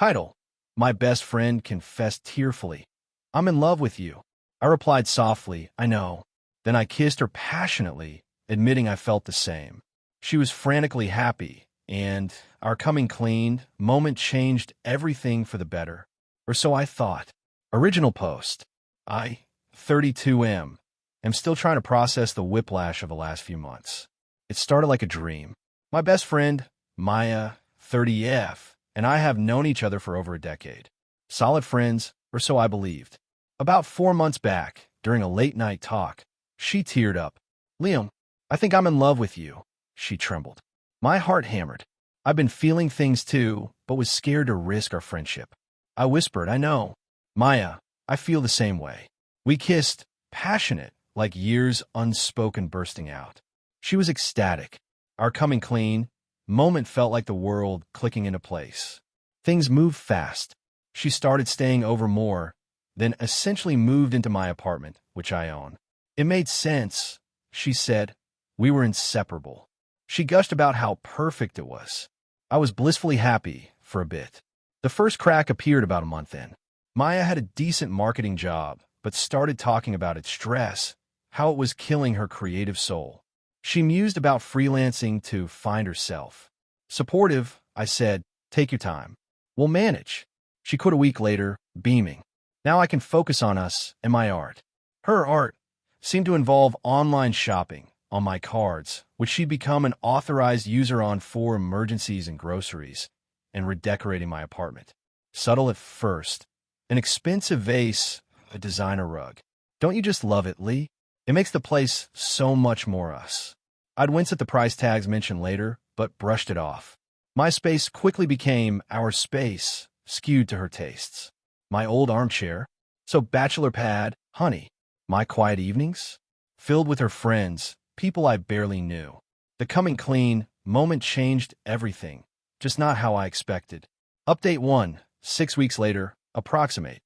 Title: My best friend confessed tearfully. I'm in love with you. I replied softly, I know. Then I kissed her passionately, admitting I felt the same. She was frantically happy, and our coming clean moment changed everything for the better. Or so I thought. Original post. I, 32M, am still trying to process the whiplash of the last few months. It started like a dream. My best friend, Maya, 30F, and I have known each other for over a decade. Solid friends, or so I believed. About 4 months back, during a late-night talk, she teared up. Liam, I think I'm in love with you. She trembled. My heart hammered. I've been feeling things too, but was scared to risk our friendship. I whispered, I know. Maya, I feel the same way. We kissed, passionate, like years unspoken bursting out. She was ecstatic. Our coming clean moment felt like the world clicking into place. Things moved fast. She started staying over more, then essentially moved into my apartment, which I own. It made sense, she said. We were inseparable. She gushed about how perfect it was. I was blissfully happy for a bit. The first crack appeared about a month in. Maya had a decent marketing job, but started talking about its stress, how it was killing her creative soul. She mused about freelancing to find herself. Supportive, I said, take your time. We'll manage. She quit a week later, beaming. Now I can focus on us and my art. Her art seemed to involve online shopping on my cards, which she'd become an authorized user on for emergencies and groceries, and redecorating my apartment. Subtle at first. An expensive vase, a designer rug. Don't you just love it, Lee? It makes the place so much more us. I'd wince at the price tags mentioned later, but brushed it off. My space quickly became our space, skewed to her tastes. My old armchair, so bachelor pad, honey. My quiet evenings, filled with her friends, people I barely knew. The coming clean moment changed everything, just not how I expected. Update 1, 6 weeks later, approximate.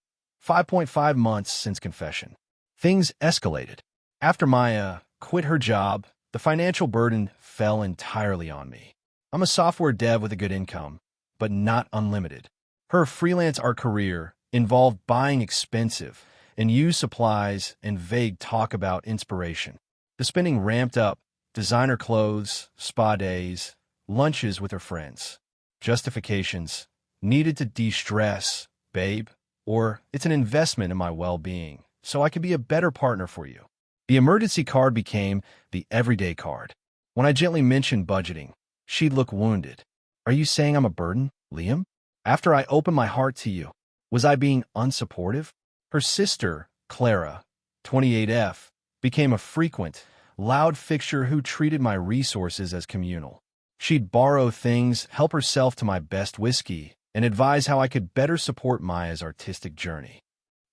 5.5 months since confession. Things escalated. After Maya quit her job, the financial burden fell entirely on me. I'm a software dev with a good income, but not unlimited. Her freelance art career involved buying expensive and used supplies and vague talk about inspiration. The spending ramped up, designer clothes, spa days, lunches with her friends. Justifications, needed to de-stress, babe, or it's an investment in my well-being, so I could be a better partner for you. The emergency card became the everyday card. When I gently mentioned budgeting, she'd look wounded. Are you saying I'm a burden, Liam? After I opened my heart to you, was I being unsupportive? Her sister, Clara, 28F, became a frequent, loud fixture who treated my resources as communal. She'd borrow things, help herself to my best whiskey, and advise how I could better support Maya's artistic journey.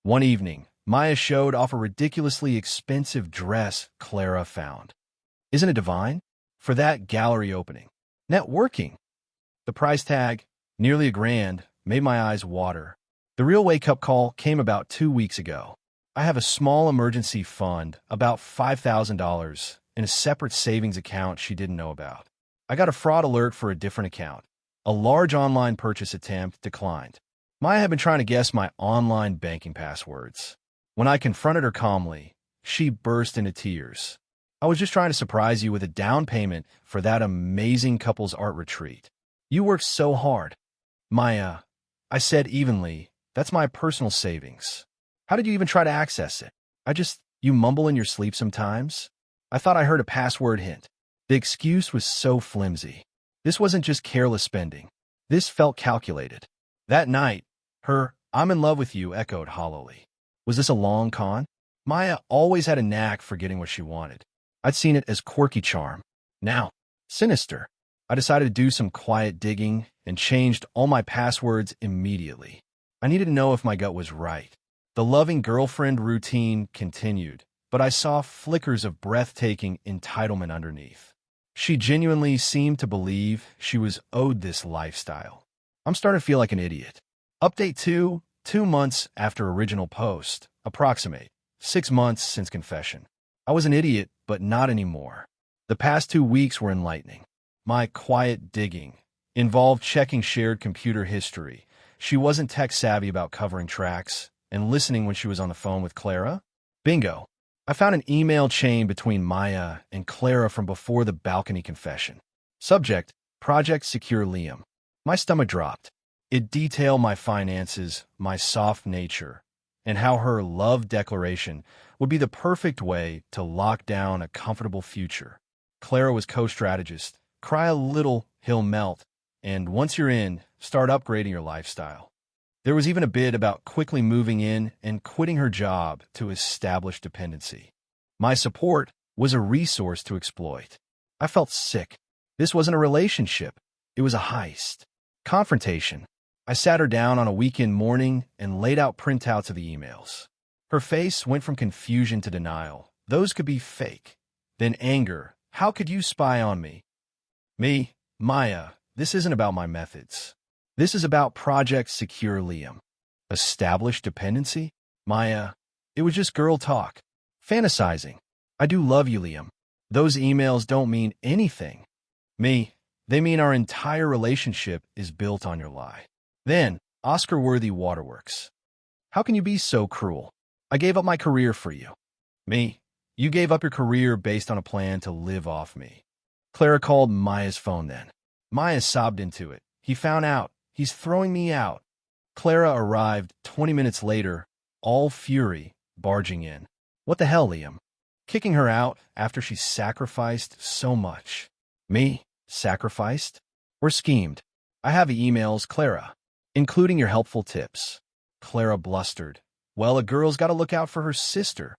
One evening, Maya showed off a ridiculously expensive dress Clara found. Isn't it divine? For that gallery opening. Networking. The price tag, nearly $1,000, made my eyes water. The real wake-up call came about 2 weeks ago. I have a small emergency fund, about $5,000, in a separate savings account she didn't know about. I got a fraud alert for a different account. A large online purchase attempt declined. Maya had been trying to guess my online banking passwords. When I confronted her calmly, she burst into tears. I was just trying to surprise you with a down payment for that amazing couple's art retreat. You worked so hard. Maya, I said evenly, that's my personal savings. How did you even try to access it? You mumble in your sleep sometimes? I thought I heard a password hint. The excuse was so flimsy. This wasn't just careless spending. This felt calculated. That night, her I'm in love with you echoed hollowly. Was this a long con? Maya always had a knack for getting what she wanted. I'd seen it as quirky charm. Now, sinister. I decided to do some quiet digging and changed all my passwords immediately. I needed to know if my gut was right. The loving girlfriend routine continued, but I saw flickers of breathtaking entitlement underneath. She genuinely seemed to believe she was owed this lifestyle. I'm starting to feel like an idiot. Update 2, 2 months after original post. Approximate. 6 months since confession. I was an idiot, but not anymore. The past 2 weeks were enlightening. My quiet digging involved checking shared computer history, She wasn't tech-savvy about covering tracks and listening when she was on the phone with Clara. Bingo. I found an email chain between Maya and Clara from before the balcony confession. Subject, Project Secure Liam. My stomach dropped. It detailed my finances, my soft nature, and how her love declaration would be the perfect way to lock down a comfortable future. Clara was co-strategist. Cry a little, he'll melt. And once you're in, start upgrading your lifestyle. There was even a bit about quickly moving in and quitting her job to establish dependency. My support was a resource to exploit. I felt sick. This wasn't a relationship. It was a heist. Confrontation. I sat her down on a weekend morning and laid out printouts of the emails. Her face went from confusion to denial. Those could be fake. Then anger. How could you spy on me? Me, Maya, this isn't about my methods. This is about Project Secure Liam. Established dependency? Maya, it was just girl talk. Fantasizing. I do love you, Liam. Those emails don't mean anything. Me, they mean our entire relationship is built on your lie. Then, Oscar-worthy waterworks. How can you be so cruel? I gave up my career for you. Me, you gave up your career based on a plan to live off me. Clara called Maya's phone then. Maya sobbed into it. He found out. He's throwing me out. Clara arrived 20 minutes later, all fury, barging in. What the hell, Liam? Kicking her out after she sacrificed so much. Me? Sacrificed? Or schemed? I have emails, Clara, including your helpful tips. Clara blustered. Well, a girl's got to look out for her sister.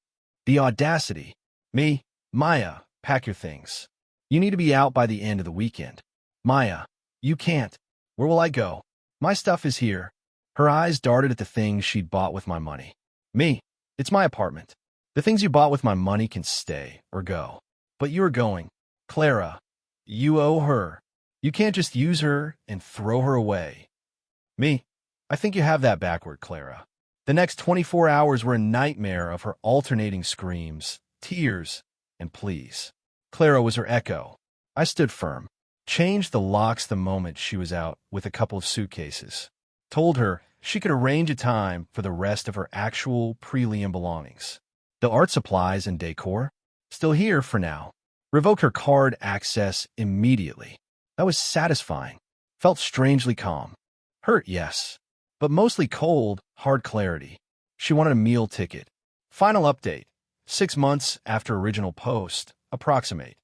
The audacity. Me? Maya, pack your things. You need to be out by the end of the weekend. Maya, you can't. Where will I go? My stuff is here. Her eyes darted at the things she'd bought with my money. Me, it's my apartment. The things you bought with my money can stay or go. But you're going. Clara, you owe her. You can't just use her and throw her away. Me, I think you have that backward, Clara. The next 24 hours were a nightmare of her alternating screams, tears, and pleas. Clara was her echo. I stood firm. Changed the locks the moment she was out with a couple of suitcases. Told her she could arrange a time for the rest of her actual pre-Liam belongings. The art supplies and decor? Still here for now. Revoked her card access immediately. That was satisfying. Felt strangely calm. Hurt, yes. But mostly cold, hard clarity. She wanted a meal ticket. Final update. 6 months after original post. Approximate.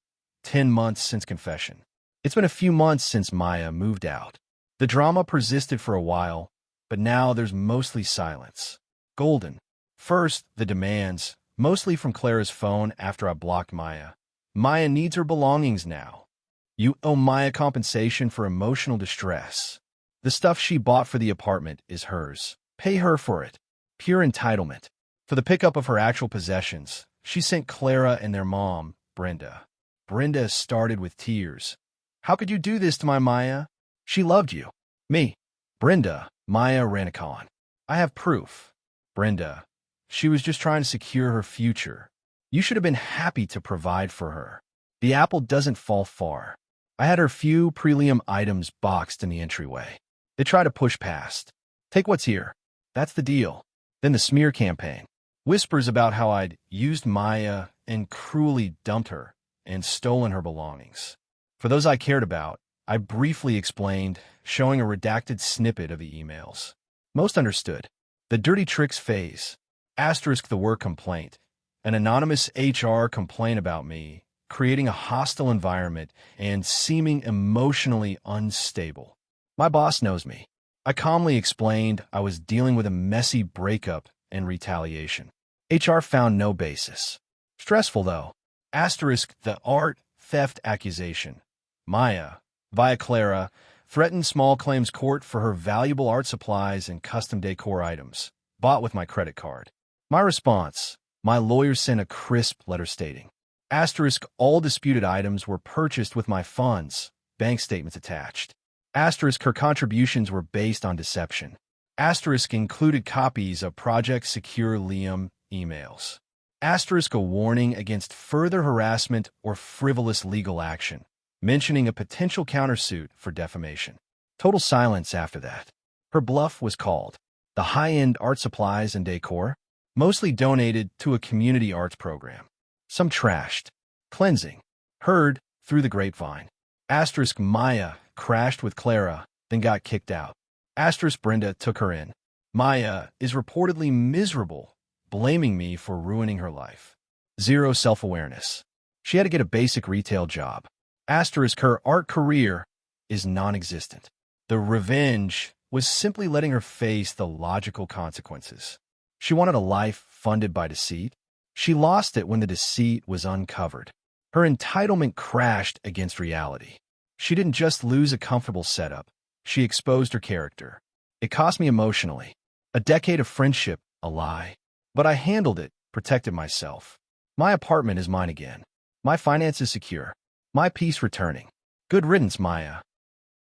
10 months since confession. It's been a few months since Maya moved out. The drama persisted for a while, but now there's mostly silence. Golden. First, the demands, mostly from Clara's phone after I blocked Maya. Maya needs her belongings now. You owe Maya compensation for emotional distress. The stuff she bought for the apartment is hers. Pay her for it. Pure entitlement. For the pickup of her actual possessions, she sent Clara and their mom, Brenda. Brenda started with tears. How could you do this to my Maya? She loved you. Me. Brenda. Maya Ranikon. I have proof. Brenda. She was just trying to secure her future. You should have been happy to provide for her. The apple doesn't fall far. I had her few pre-Liam items boxed in the entryway. They try to push past. Take what's here. That's the deal. Then the smear campaign. Whispers about how I'd used Maya and cruelly dumped her and stolen her belongings. For those I cared about, I briefly explained, showing a redacted snippet of the emails. Most understood. The dirty tricks phase. Asterisk the work complaint. An anonymous HR complaint about me, creating a hostile environment and seeming emotionally unstable. My boss knows me. I calmly explained I was dealing with a messy breakup and retaliation. HR found no basis. Stressful, though. Asterisk the art theft accusation. Maya, via Clara, threatened small claims court for her valuable art supplies and custom decor items, bought with my credit card. My response, my lawyer sent a crisp letter stating, asterisk all disputed items were purchased with my funds, bank statements attached. Asterisk her contributions were based on deception. Asterisk included copies of Project Secure Liam emails. Asterisk a warning against further harassment or frivolous legal action, mentioning a potential countersuit for defamation. Total silence after that. Her bluff was called. The high-end art supplies and decor, mostly donated to a community arts program. Some trashed. Cleansing. Heard through the grapevine. Asterisk Maya crashed with Clara, then got kicked out. Asterisk Brenda took her in. Maya is reportedly miserable, blaming me for ruining her life. Zero self-awareness. She had to get a basic retail job. Asterisk her art career is non-existent. The revenge was simply letting her face the logical consequences. She wanted a life funded by deceit. She lost it when the deceit was uncovered. Her entitlement crashed against reality. She didn't just lose a comfortable setup. She exposed her character. It cost me emotionally. A decade of friendship, a lie. But I handled it, protected myself. My apartment is mine again. My finances secure. My peace returning. Good riddance, Maya.